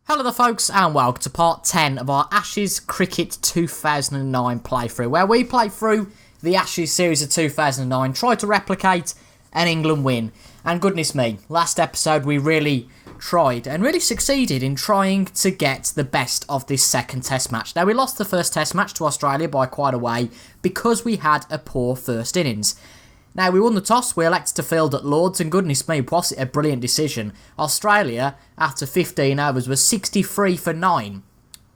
Hello there folks and welcome to part 10 of our Ashes Cricket 2009 playthrough, where we play through the Ashes series of 2009, try to replicate an England win. And goodness me, last episode we really tried and really succeeded in trying to get the best of this second test match. Now we lost the first test match to Australia by quite a way because we had a poor first innings. Now, we won the toss, we elected to field at Lords, and goodness me, was it a brilliant decision. Australia, after 15 overs, was 63 for 9.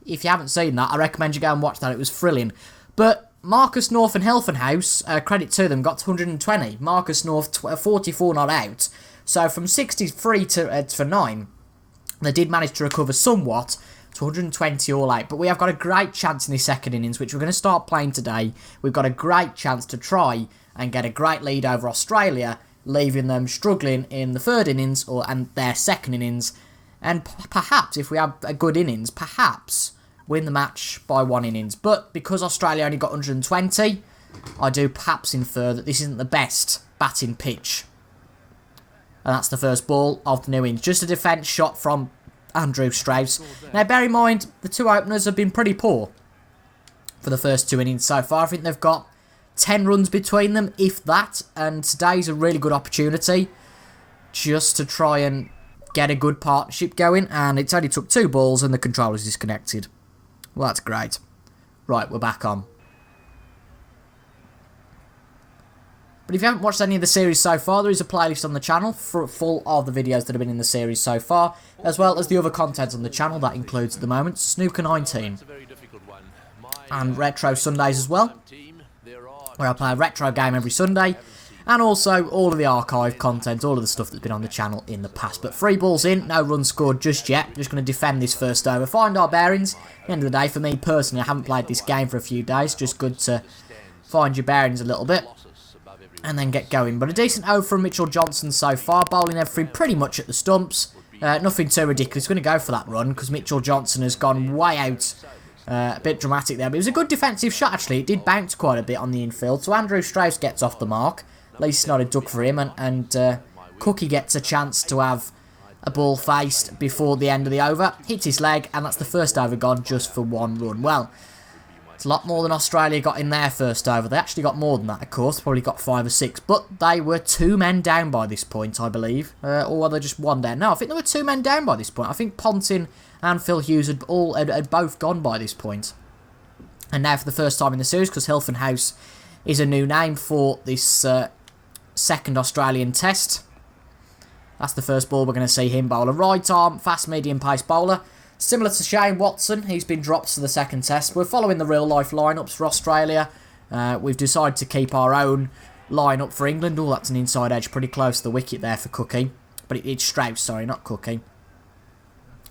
If you haven't seen that, I recommend you go and watch that, it was thrilling. But Marcus North and Hilfenhaus, credit to them, got to 120. Marcus North, 44 not out. So from 63 for 9, they did manage to recover somewhat to 120 all out. But we have got a great chance in the second innings, which we're going to start playing today. We've got a great chance to try and get a great lead over Australia, leaving them struggling in the third innings and their second innings, and perhaps, if we have a good innings, perhaps win the match by one innings. But because Australia only got 120, I do perhaps infer that this isn't the best batting pitch. And that's the first ball of the new innings. Just a defence shot from Andrew Strauss. Now bear in mind, the two openers have been pretty poor for the first two innings so far. I think they've got 10 runs between them, if that, and today's a really good opportunity just to try and get a good partnership going, and it's only took 2 balls and the controller's disconnected. Well, that's great. Right, we're back on. But if you haven't watched any of the series so far, there is a playlist on the channel full of the videos that have been in the series so far, as well as the other content on the channel. That includes, at the moment, Snooker 19 and Retro Sundays as well, where I play a retro game every Sunday, and also all of the archive content, all of the stuff that's been on the channel in the past. But 3 balls in, no runs scored just yet. Just going to defend this first over, find our bearings. At the end of the day, for me personally, I haven't played this game for a few days, just good to find your bearings a little bit and then get going. But a decent over from Mitchell Johnson so far, bowling everything pretty much at the stumps. Nothing too ridiculous. Going to go for that run because Mitchell Johnson has gone way out. A bit dramatic there, but it was a good defensive shot actually. It did bounce quite a bit on the infield, so Andrew Strauss gets off the mark. At least it's not a duck for him, and Cookie gets a chance to have a ball faced before the end of the over. Hits his leg, and that's the first over gone just for 1 run. Well, it's a lot more than Australia got in their first over. They actually got more than that, of course, probably got 5 or 6, but they were 2 men down by this point, I believe. Or were they just 1 down? No, I think there were 2 men down by this point. I think Ponting and Phil Hughes had both gone by this point. And now for the first time in the series, because Hilfenhaus is a new name for this second Australian test. That's the first ball we're going to see him bowl. A right arm, fast medium pace bowler. Similar to Shane Watson, he's been dropped for the second test. We're following the real life lineups for Australia. We've decided to keep our own lineup for England. Oh, that's an inside edge, pretty close to the wicket there for Cookie. But it's Strauss, sorry, not Cookie.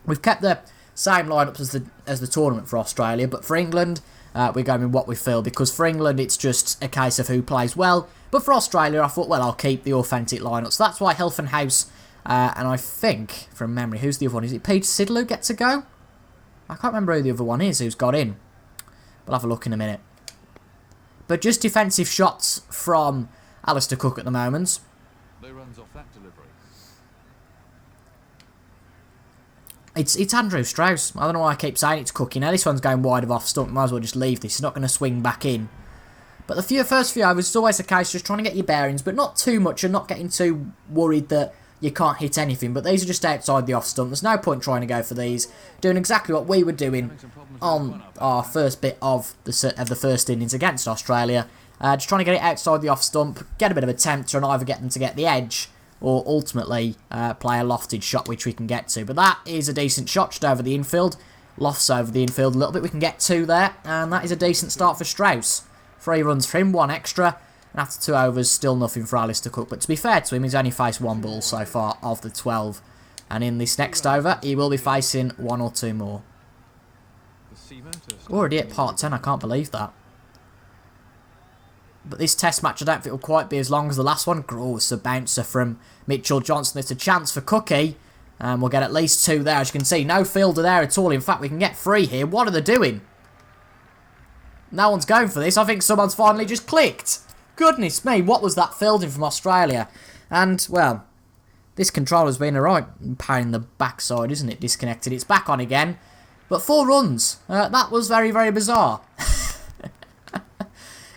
We've kept the same lineups as the tournament for Australia, but for England, we're going with what we feel, because for England, it's just a case of who plays well. But for Australia, I thought, well, I'll keep the authentic lineup. So that's why Hilfenhaus, and I think, from memory, who's the other one? Is it Peter Siddle who gets a go? I can't remember who the other one is who's got in. We'll have a look in a minute. But just defensive shots from Alistair Cook at the moment. No runs off that delivery. It's Andrew Strauss. I don't know why I keep saying it's Cookie. Now this one's going wide of off stump. Might as well just leave this. It's not going to swing back in. But the first few overs, it's always the case, just trying to get your bearings, but not too much and not getting too worried that you can't hit anything. But these are just outside the off stump. There's no point trying to go for these. Doing exactly what we were doing on our first bit of the first innings against Australia. Just trying to get it outside the off stump, get a bit of a tempt and either get them to get the edge, or ultimately play a lofted shot, which we can get to. But that is a decent shot just over the infield. Lofts over the infield a little bit. We can get 2 there, and that is a decent start for Strauss. 3 runs for him, 1 extra. And after 2 overs, still nothing for Alistair Cook. But to be fair to him, he's only faced 1 ball so far of the 12. And in this next over, he will be facing 1 or 2 more. Already at part 10, I can't believe that. But this test match, I don't think it will quite be as long as the last one. Oh, it's a bouncer from Mitchell Johnson. It's a chance for Cookie. And we'll get at least 2 there. As you can see, no fielder there at all. In fact, we can get 3 here. What are they doing? No one's going for this. I think someone's finally just clicked. Goodness me, what was that fielding from Australia? And, well, This controller's been a right pain in the backside, isn't it? Disconnected. It's back on again. But 4 runs. That was very, very bizarre.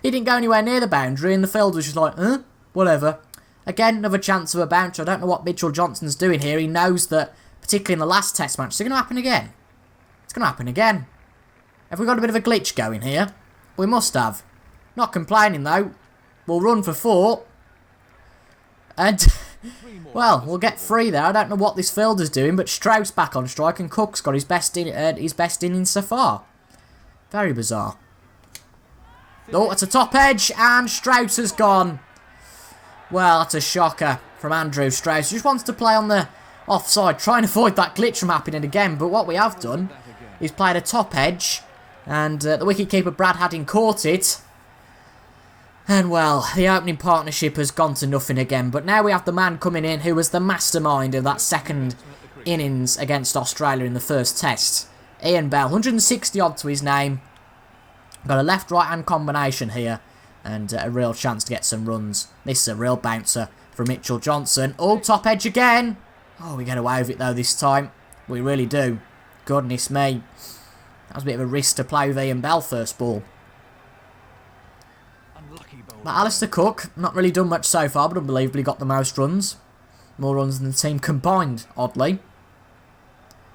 He didn't go anywhere near the boundary and the field was just like, whatever. Again, another chance of a bounce. I don't know what Mitchell Johnson's doing here. He knows that, particularly in the last test match, it's going to happen again. It's going to happen again. Have we got a bit of a glitch going here? We must have. Not complaining though. We'll run for 4. And, well, we'll get 3 there. I don't know what this fielder's doing, but Strauss back on strike and Cook's got his best innings so far. Very bizarre. Oh, it's a top edge, and Strauss has gone. Well, that's a shocker from Andrew Strauss. He just wants to play on the offside, trying to avoid that glitch from happening again. But what we have done is played a top edge, and the wicketkeeper Brad Hadding caught it. And, well, the opening partnership has gone to nothing again. But now we have the man coming in who was the mastermind of that second innings against Australia in the first test. Ian Bell, 160 odd to his name. Got a left-right hand combination here. And a real chance to get some runs. This is a real bouncer from Mitchell Johnson. Oh, top edge again. Oh, we get away with it though this time. We really do. Goodness me. That was a bit of a risk to play with Ian Bell first ball. But Alistair Cook, not really done much so far, but unbelievably got the most runs. More runs than the team combined, oddly.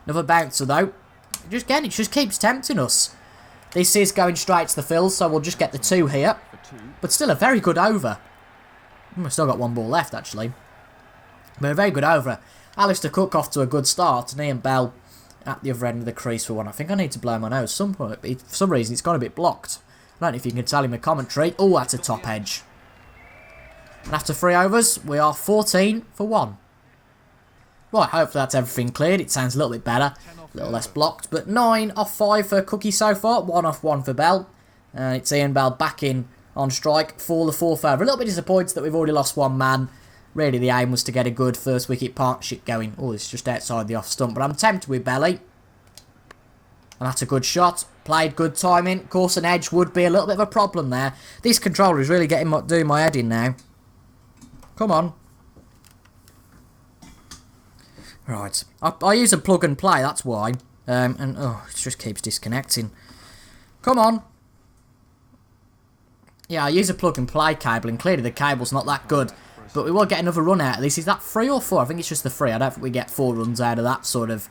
Another bouncer though. It just keeps tempting us. This is going straight to the field, so we'll just get the 2 here. But still a very good over. We've still got 1 ball left, actually. But a very good over. Alistair Cook off to a good start, and Ian Bell at the other end of the crease for 1. I think I need to blow my nose. For some reason, it's gone a bit blocked. I don't know if you can tell in my commentary. Oh, that's a top edge. And after 3 overs, we are 14 for 1. Right, hopefully that's everything cleared. It sounds a little bit better. A little less blocked. But 9 off 5 for Cookie so far. 1 off 1 for Bell. It's Ian Bell back in on strike for the 4th over. A little bit disappointed that we've already lost 1 man. Really, the aim was to get a good first wicket partnership going. Oh, it's just outside the off stump. But I'm tempted with Belly. And that's a good shot. Played good timing. Of course, an edge would be a little bit of a problem there. This controller is really doing my head in now. Come on. Right. I use a plug and play, that's why. And, oh, it just keeps disconnecting. Come on. Yeah, I use a plug and play cable, and clearly the cable's not that good. But we will get another run out of this. Is that 3 or 4? I think it's just the 3. I don't think we get 4 runs out of that sort of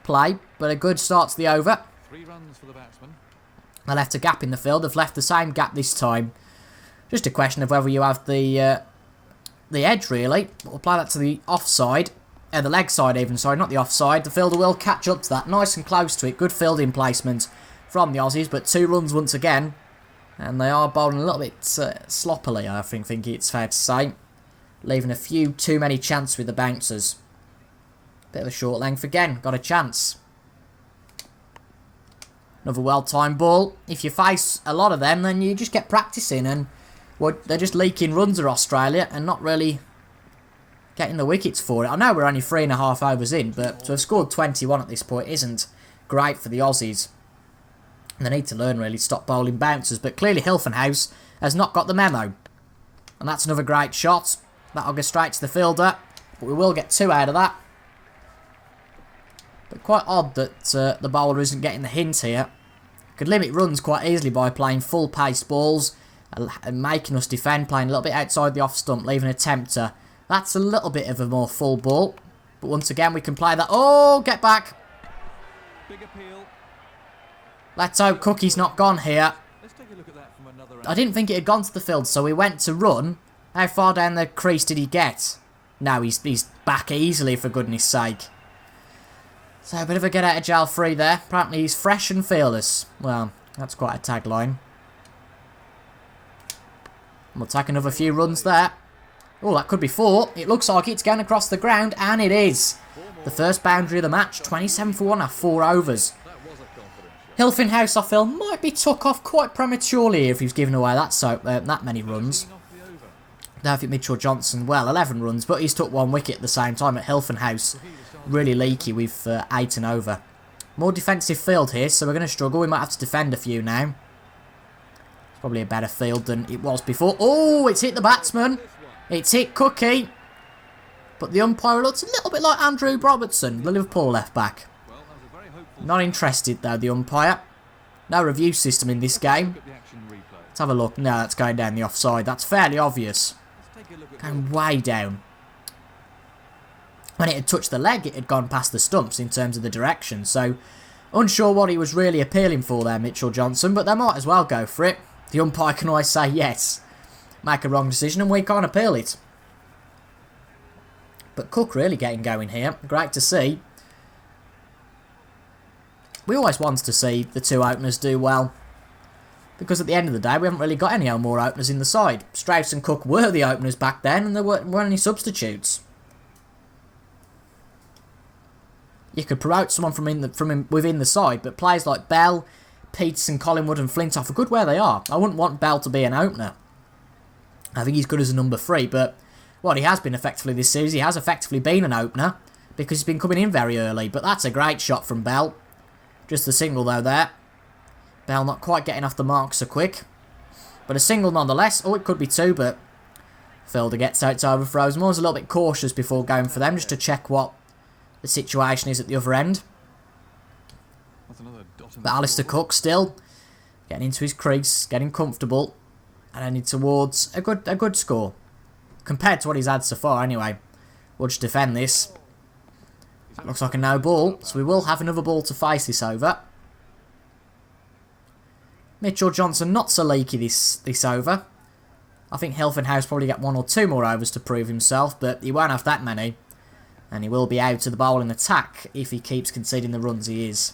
play. But a good start to the over. 3 runs for the batsman. I left a gap in the field. I've left the same gap this time. Just a question of whether you have the edge, really. We'll apply that to the offside. The leg side even, sorry, not the offside. The fielder will catch up to that. Nice and close to it. Good fielding placement from the Aussies. But 2 runs once again. And they are bowling a little bit sloppily, I think it's fair to say. Leaving a few too many chances with the bouncers. Bit of a short length again. Got a chance. Another well-timed ball. If you face a lot of them, then you just get practicing. And well, they're just leaking runs of Australia and not really getting the wickets for it. I know we're only 3.5 overs in, but to have scored 21 at this point isn't great for the Aussies. And they need to learn, really, to stop bowling bouncers. But clearly Hilfenhaus has not got the memo. And that's another great shot. That'll go straight to the fielder. But we will get 2 out of that. But quite odd that the bowler isn't getting the hint here. Could limit runs quite easily by playing full-paced balls and making us defend, playing a little bit outside the off-stump, leaving a tempter. That's a little bit of a more full ball. But once again, we can play that. Oh, get back. Big appeal. Let's hope Cookie's not gone here. Let's take a look at that from another I didn't think it had gone to the field, so we went to run. How far down the crease did he get? No, he's back easily, for goodness sake. So a bit of a get out of jail free there. Apparently he's fresh and fearless. Well, that's quite a tagline. We'll take another few runs there. Oh, that could be 4. It looks like it's going across the ground, and it is. The first boundary of the match, 27 for 1 after 4 overs. Hilfenhaus, I feel, might be took off quite prematurely if he's given away that many runs. Don't think Mitchell Johnson, well, 11 runs, but he's took 1 wicket at the same time at Hilfenhaus. Really leaky with 8 and over. More defensive field here, so we're going to struggle. We might have to defend a few now. It's probably a better field than it was before. Oh, it's hit the batsman. It's hit Cookie. But the umpire looks a little bit like Andrew Robertson, the Liverpool left back. Well, that was a very hopeful Not interested though, the umpire. No review system in this game. look at the action replay. Let's have a look. No, that's going down the offside. That's fairly obvious. Let's take a look at Going way down. When it had touched the leg, it had gone past the stumps in terms of the direction. So, unsure what he was really appealing for there, Mitchell Johnson, but they might as well go for it. The umpire can always say yes. Make a wrong decision and we can't appeal it. But Cook really getting going here. Great to see. We always want to see the two openers do well. Because at the end of the day, we haven't really got any more openers in the side. Strauss and Cook were the openers back then and there weren't any substitutes. You could promote someone from within the side, but players like Bell, Peterson, Collingwood and Flintoff are good where they are. I wouldn't want Bell to be an opener. I think he's good as a number 3, but what he has been effectively this series, he has effectively been an opener because he's been coming in very early. But that's a great shot from Bell. Just a single though there. Bell not quite getting off the mark so quick. But a single nonetheless. Oh, it could be 2, but Fielder gets out to overthrows. Moore's a little bit cautious before going for them, just to check what the situation is at the other end. That's another dot in But the Alistair scoreboard. Cook still getting into his crease, getting comfortable, and heading towards a good score. Compared to what he's had so far anyway. We'll just defend this. That looks like a no ball, so we will have another ball to face this over. Mitchell Johnson not so leaky this over. I think Hilfenhaus probably get 1 or 2 more overs to prove himself, but he won't have that many. And he will be out to the bowl in attack if he keeps conceding the runs he is.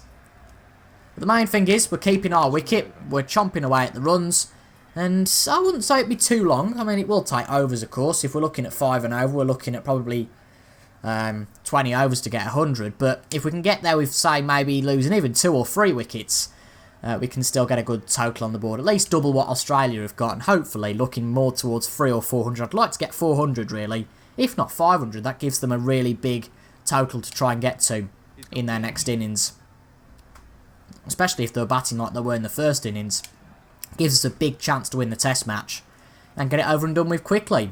But the main thing is, we're keeping our wicket, we're chomping away at the runs, and I wouldn't say it'd be too long. I mean, it will take overs, of course. If we're looking at 5 and over, we're looking at probably 20 overs to get 100. But if we can get there with, say, maybe losing even 2 or 3 wickets, we can still get a good total on the board. At least double what Australia have got, and hopefully looking more towards 300 or 400. I'd like to get 400, really. If not 500, that gives them a really big total to try and get to in their next innings. Especially if they're batting like they were in the first innings. Gives us a big chance to win the test match and get it over and done with quickly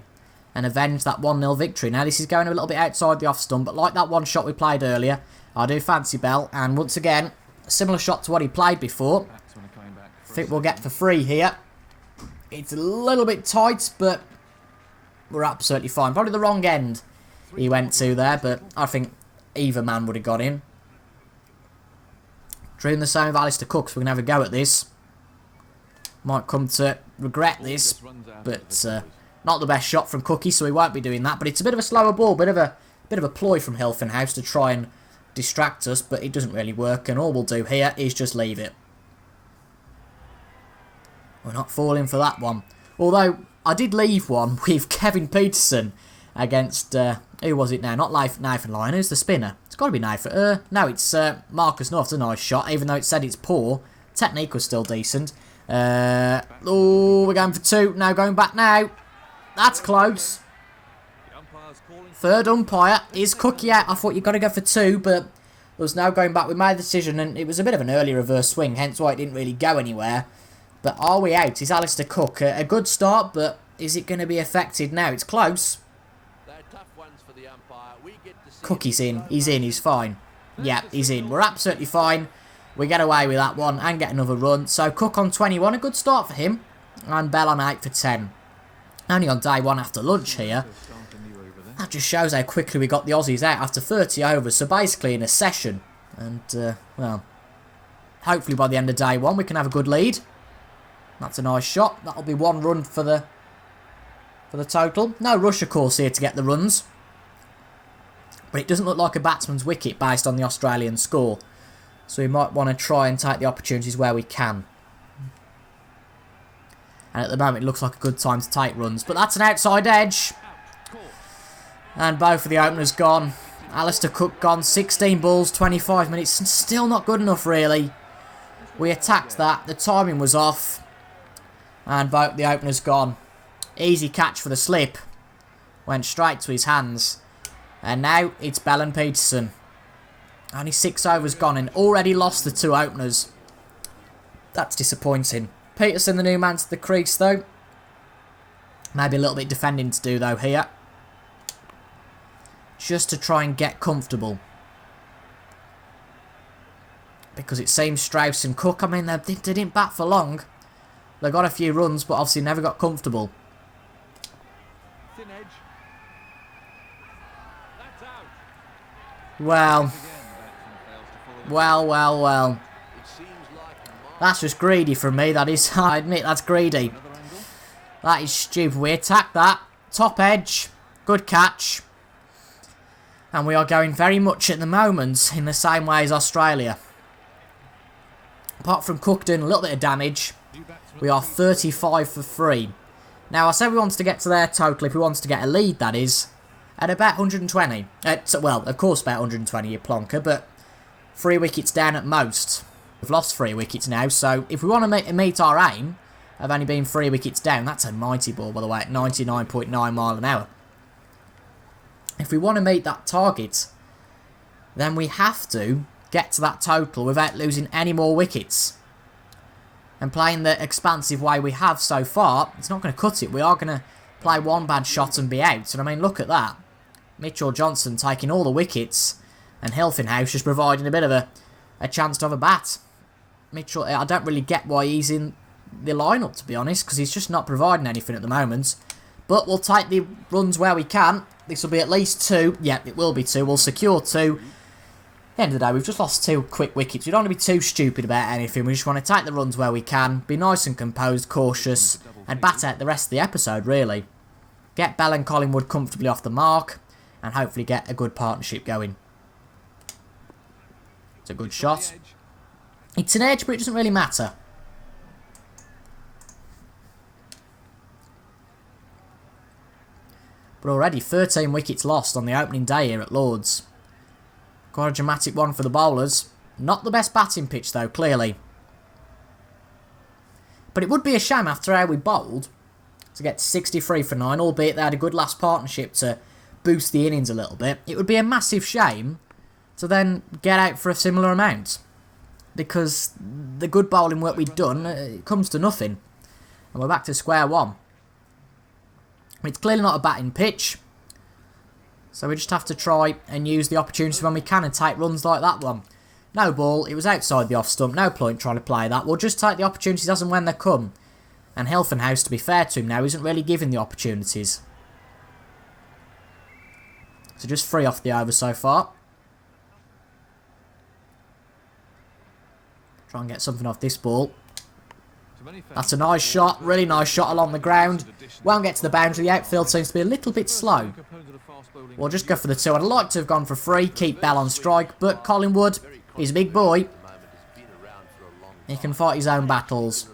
and avenge that 1-0 victory. Now this is going a little bit outside the off stump, but like that one shot we played earlier, I do fancy Bell, and once again, a similar shot to what he played before. Batsman are coming back I for think a we'll get for 3 here. It's a little bit tight, but we're absolutely fine. Probably the wrong end he went to there, but I think either man would have got in. Doing the same with Alistair Cook, so we can have a go at this. Might come to regret this, just runs out but of the not the best shot from Cookie, so he won't be doing that. But it's a bit of a slower ball, bit of a ploy from Hilfenhaus to try and distract us, but it doesn't really work. And all we'll do here is just leave it. We're not falling for that one. Although I did leave one with Kevin Peterson against who was it now? Not Nathan Lyon. Who's the spinner? It's got to be Nathan. No, it's Marcus North. It's a nice shot, even though it said it's poor. Technique was still decent. Oh, we're going for 2. No, going back now. That's close. The umpire's calling. Third umpire is Cookie out. I thought you got to go for 2, but there was no going back. We made the decision, and it was a bit of an early reverse swing, hence why it didn't really go anywhere. But are we out? Is Alistair Cook a good start, but is it going to be affected now? It's close. They're tough ones for the umpire. We get to see Cookie's in. He's in. He's fine. Yeah, he's in. We're absolutely fine. We get away with that one and get another run. So Cook on 21, a good start for him. And Bell on 8 for 10. Only on day 1 after lunch here. Start a new over there. That just shows how quickly we got the Aussies out after 30 overs. So basically in a session. And, well, hopefully by the end of day 1 we can have a good lead. That's a nice shot. That'll be 1 run for the total. No rush, of course, here to get the runs. But it doesn't look like a batsman's wicket based on the Australian score. So we might want to try and take the opportunities where we can. And at the moment it looks like a good time to take runs. But that's an outside edge. And both of the openers gone. Alistair Cook gone. 16 balls, 25 minutes. Still not good enough, really. We attacked that. The timing was off. And both the openers gone. Easy catch for the slip. Went straight to his hands. And now it's Bell and Peterson. Only 6 overs gone and already lost the 2 openers. That's disappointing. Peterson, the new man to the crease, though. Maybe a little bit defending to do, though, here. just to try and get comfortable. Because it seems Strauss and Cook, I mean, they didn't bat for long. They got a few runs, but obviously never got comfortable. Thin edge. That's out. Well, Again, the batsman fails to follow the well. It seems like That's just greedy from me, that is. I admit that's greedy. another angle. That is stupid. We attack that. Top edge. Good catch. And we are going very much at the moment in the same way as Australia. Apart from Cook doing a little bit of damage, New batsman. we are 35 for 3. Now, I said we wanted to get to their total, if we wanted to get a lead, that is, at about 120. Well, of course about 120, you plonker, but 3 wickets down at most. We've lost 3 wickets now, so if we want to meet our aim of only being 3 wickets down, that's a mighty ball, by the way, at 99.9 mile an hour. If we want to meet that target, then we have to get to that total without losing any more wickets. And playing the expansive way we have so far, it's not going to cut it. We are going to play one bad shot and be out. And I mean, look at that. Mitchell Johnson taking all the wickets, and Hilfenhaus just providing a bit of a chance to have a bat. Mitchell, I don't really get why he's in the lineup, to be honest, because he's just not providing anything at the moment. But we'll take the runs where we can. This will be at least 2. Yeah, it will be 2. We'll secure 2. At the end of the day, we've just lost 2 quick wickets. We don't want to be too stupid about anything. We just want to take the runs where we can, be nice and composed, cautious, and bat out the rest of the episode, really. Get Bell and Collingwood comfortably off the mark, and hopefully get a good partnership going. It's a good shot. It's an edge, but it doesn't really matter. But already 13 wickets lost on the opening day here at Lords. Quite a dramatic one for the bowlers. Not the best batting pitch though, clearly. But it would be a shame after how we bowled to get 63 for 9, albeit they had a good last partnership to boost the innings a little bit. It would be a massive shame to then get out for a similar amount. Because the good bowling work we've done, it comes to nothing. And we're back to square one. It's clearly not a batting pitch. So we just have to try and use the opportunity when we can and take runs like that one. No ball, it was outside the off stump, no point trying to play that. We'll just take the opportunities as and when they come. And Hilfenhaus, to be fair to him now, isn't really giving the opportunities. So just 3 off the over so far. Try and get something off this ball. That's a nice shot, really nice shot along the ground. Won't get to the boundary, the outfield seems to be a little bit slow. We'll just go for the 2. I'd like to have gone for 3, keep Bell on strike, but Collingwood, he's a big boy. He can fight his own battles.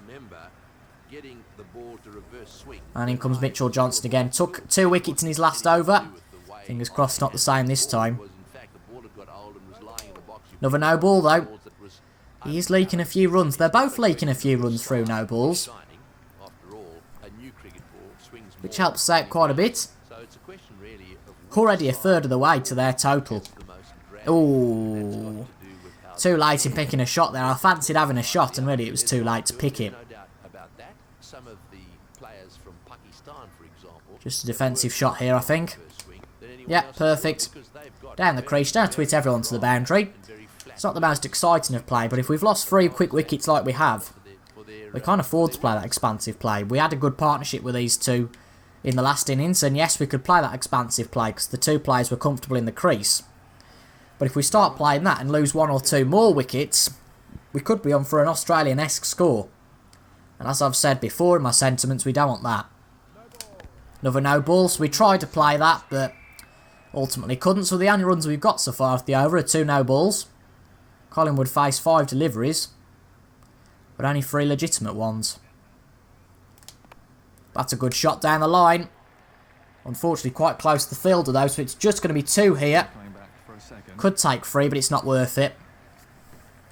And in comes Mitchell Johnson again. Took 2 wickets in his last over. Fingers crossed not the same this time. Another no ball though. He is leaking a few runs. They're both leaking a few runs through no balls. Which helps out quite a bit. Already a third of the way to their total. Ooh. Too late in picking a shot there. I fancied having a shot and really it was too late to pick it. Just a defensive shot here, I think. Yeah, perfect. Down the crease. Don't have to hit everyone to the boundary. It's not the most exciting of play, but if we've lost 3 quick wickets like we have, we can't afford to play that expansive play. We had a good partnership with these 2 in the last innings, and yes, we could play that expansive play because the 2 players were comfortable in the crease. But if we start playing that and lose 1 or 2 more wickets, we could be on for an Australian-esque score. And as I've said before in my sentiments, we don't want that. Another no ball, so we tried to play that, but ultimately couldn't. So the only runs we've got so far off the over are 2 no balls. Collingwood face 5 deliveries, but only 3 legitimate ones. That's a good shot down the line. Unfortunately quite close to the fielder though, so it's just going to be 2 here. Could take 3, but it's not worth it.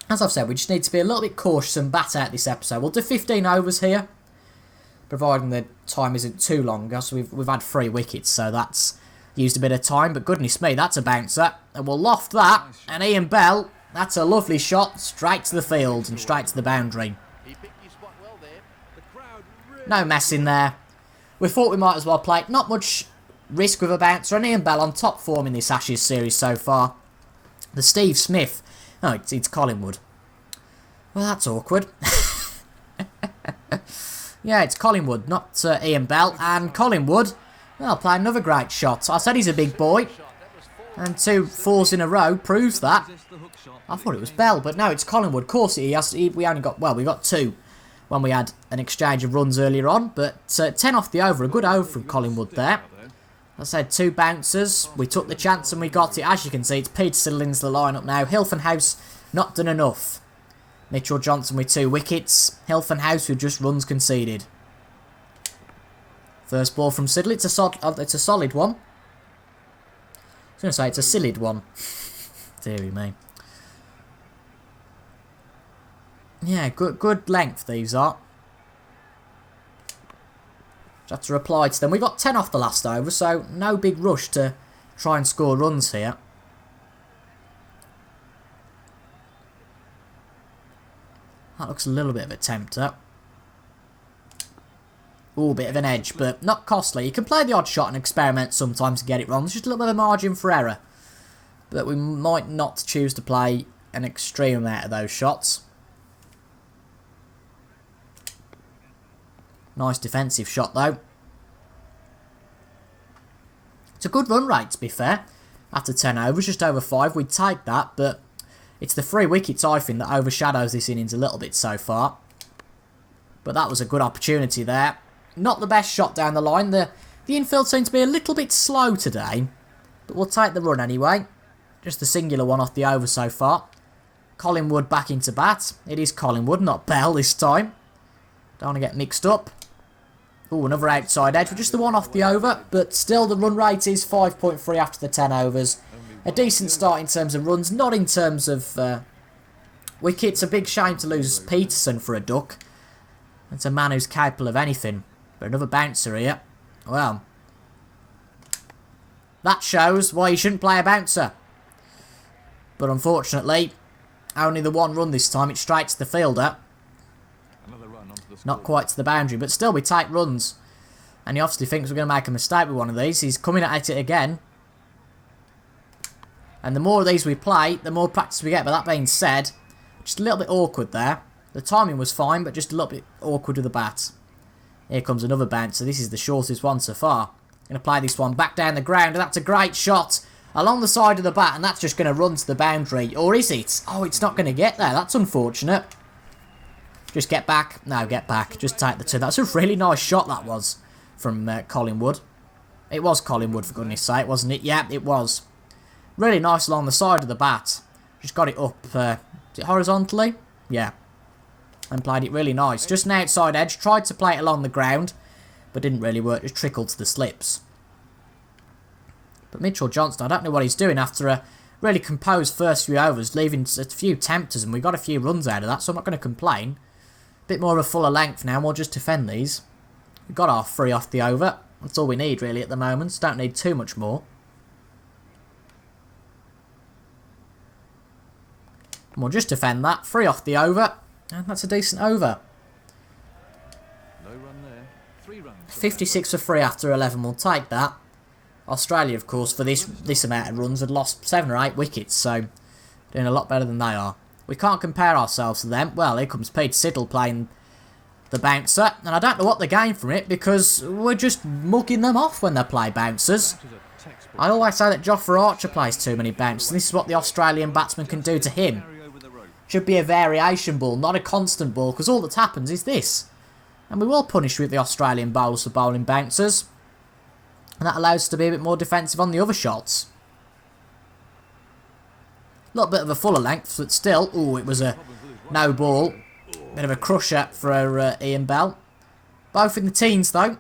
As I've said, we just need to be a little bit cautious and bat out this episode. We'll do 15 overs here, providing the time isn't too long. So we've had 3 wickets, so that's used a bit of time. But goodness me, that's a bouncer. And we'll loft that. And Ian Bell, that's a lovely shot, straight to the field and straight to the boundary. No mess in there. We thought we might as well play. Not much risk with a bouncer, and Ian Bell on top form in this Ashes series so far. The Steve Smith. Oh, it's Collingwood. Well, that's awkward. Yeah, it's Collingwood, not Ian Bell. And Collingwood, well, play another great shot. I said he's a big boy. And 2 fours in a row proves that. I thought it was Bell, but no, it's Collingwood. Of course, we only got, well, we got 2 when we had an exchange of runs earlier on. But 10 off the over, a good over from Collingwood there. I said 2 bouncers. We took the chance and we got it. As you can see, it's Peter Siddle into the lineup now. Hilton House not done enough. Mitchell Johnson with 2 wickets. Hilton House with just runs conceded. First ball from Siddle. It's a solid one. I was going to say it's a sillied one. Deary me. Yeah, good length these are. Just have to reply to them. We got 10 off the last over, so no big rush to try and score runs here. That looks a little bit of a tempter. Ooh, bit of an edge, but not costly. You can play the odd shot and experiment sometimes to get it wrong. There's just a little bit of margin for error. But we might not choose to play an extreme amount of those shots. Nice defensive shot, though. It's a good run rate, to be fair. After 10 overs, just over 5, we'd take that, but it's the 3 wickets, I think, that overshadows this innings a little bit so far. But that was a good opportunity there. Not the best shot down the line. The infield seems to be a little bit slow today. But we'll take the run anyway. Just a singular one off the over so far. Collingwood back into bat. It is Collingwood, not Bell this time. Don't want to get mixed up. Oh, another outside edge. Just the one off the over. But still, the run rate is 5.3 after the 10 overs. A decent start in terms of runs. Not in terms of wickets. A big shame to lose Peterson for a duck. It's a man who's capable of anything. But another bouncer here. Well, that shows why you shouldn't play a bouncer. But unfortunately, only the 1 run this time. It's straight to the fielder. Not quite to the boundary, but still we take runs. And he obviously thinks we're going to make a mistake with one of these. He's coming at it again. And the more of these we play, the more practice we get. But that being said, just a little bit awkward there. The timing was fine, but just a little bit awkward with the bat. Here comes another bouncer. This is the shortest one so far. Going to play this one back down the ground. And that's a great shot along the side of the bat. And that's just going to run to the boundary. Or is it? Oh, it's not going to get there. That's unfortunate. Just get back. No, get back. Just take the 2. That's a really nice shot, that was, from Collingwood. It was Collingwood, for goodness sake, wasn't it? Yeah, it was. Really nice along the side of the bat. Just got it up, is it horizontally? Yeah. And played it really nice. Just an outside edge. Tried to play it along the ground, but didn't really work. Just trickled to the slips. But Mitchell Johnson, I don't know what he's doing after a really composed first few overs, leaving a few tempters, and we got a few runs out of that, so I'm not going to complain. Bit more of a fuller length now, we'll just defend these. We've got our 3 off the over. That's all we need really at the moment, don't need too much more. And we'll just defend that, 3 off the over, and that's a decent over. No run there. 3 runs. 56 for 3 after 11, we'll take that. Australia, of course, for this amount of runs had lost 7 or 8 wickets, so doing a lot better than they are. We can't compare ourselves to them. Well, here comes Peter Siddle playing the bouncer. And I don't know what they gain from it because we're just mugging them off when they play bouncers. I always say that Jofra Archer plays too many bouncers. And this is what the Australian batsman can do to him. Should be a variation ball, not a constant ball, because all that happens is this. And we will punish with the Australian bowlers for bowling bouncers. And that allows us to be a bit more defensive on the other shots. A little bit of a fuller length, but still, ooh, it was a no ball. Bit of a crusher for Ian Bell. Both in the teens, though.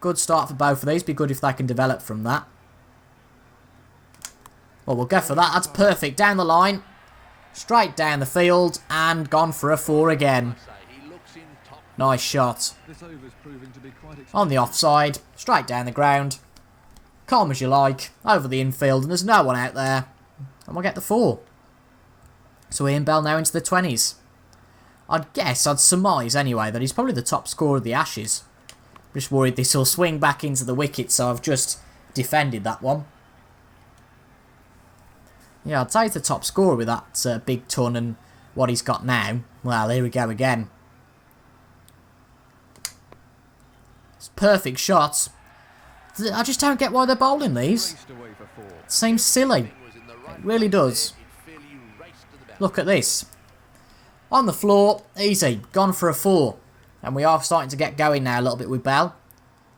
Good start for both of these. Be good if they can develop from that. Well, we'll go for that. That's perfect. Down the line. Straight down the field. And gone for a 4 again. Nice shot. On the offside. Straight down the ground. Calm as you like. Over the infield. And there's no one out there. And we'll get the 4. So Ian Bell now into the 20s. I'd surmise anyway, that he's probably the top scorer of the Ashes. Just worried this will swing back into the wicket, so I've just defended that one. Yeah, I'd say he's the top scorer with that big ton and what he's got now. Well, here we go again. It's perfect shots. I just don't get why they're bowling these. It seems silly. It really does. Look at this. On the floor, easy, gone for a 4. And we are starting to get going now a little bit with Bell.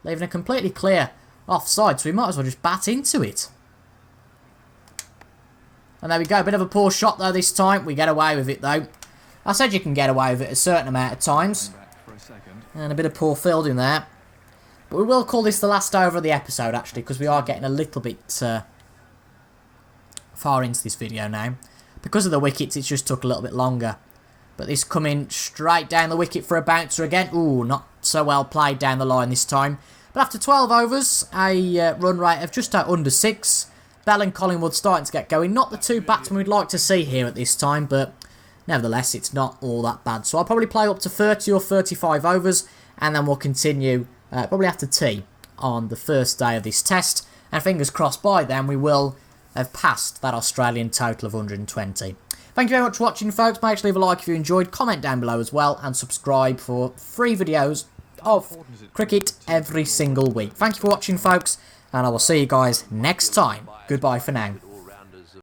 Leaving a completely clear offside, so we might as well just bat into it. And there we go, a bit of a poor shot though this time. We get away with it though. I said you can get away with it a certain amount of times. And a bit of poor fielding there. But we will call this the last over of the episode actually, because we are getting a little bit far into this video now. Because of the wickets, it just took a little bit longer. But this coming straight down the wicket for a bouncer again. Ooh, not so well played down the line this time. But after 12 overs, a run rate of just under 6. Bell and Collingwood starting to get going. Not the two batsmen we'd like to see here at this time, but nevertheless, it's not all that bad. So I'll probably play up to 30 or 35 overs, and then we'll continue probably after tea on the first day of this test. And fingers crossed by then we will have passed that Australian total of 120. Thank you very much for watching, folks. Make sure to leave a like if you enjoyed, comment down below as well, and subscribe for free videos of cricket every single week. Thank you for watching, folks, and I will see you guys next time. Goodbye for now.